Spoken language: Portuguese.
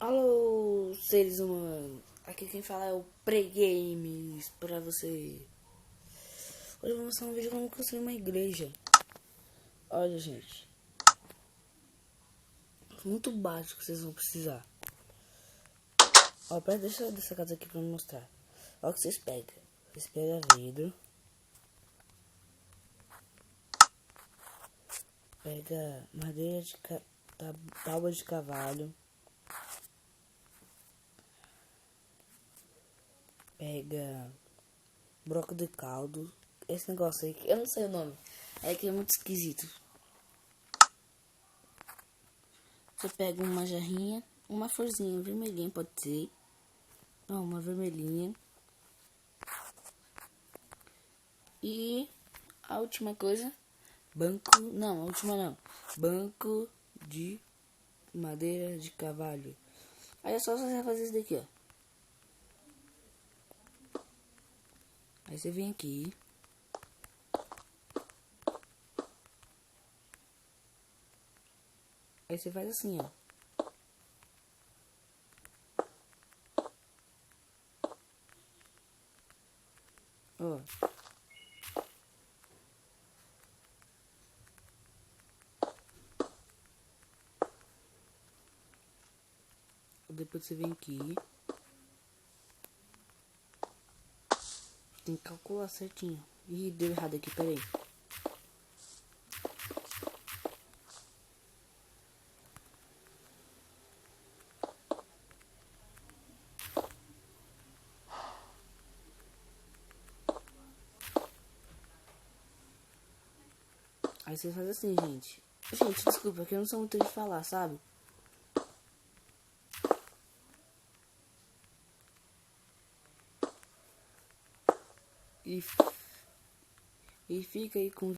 Alô, seres humanos. Aqui quem fala é o Pre-Games pra você. Hoje eu vou mostrar um vídeo como construir uma igreja. Olha, gente. Muito básico que vocês vão precisar. Ó, deixa eu dessa casa aqui pra me mostrar. Olha o que vocês pegam. Vocês pegam vidro. Pega madeira de tábua de cavalo. Pega broco de caldo. Esse negócio aí, eu não sei o nome. É que é muito esquisito. Você pega uma jarrinha, uma florzinha vermelhinha, pode ser. Não, uma vermelhinha. E a última coisa, banco, não, a última não. Banco de madeira de cavalo. Aí é só você fazer isso daqui, ó. Aí você vem aqui. Aí você faz assim, ó. Ó. Depois você vem aqui. Tem que calcular certinho. Ih, deu errado aqui, peraí. Aí você faz assim, gente. Gente, desculpa, que eu não sou muito de falar, sabe? E fica aí com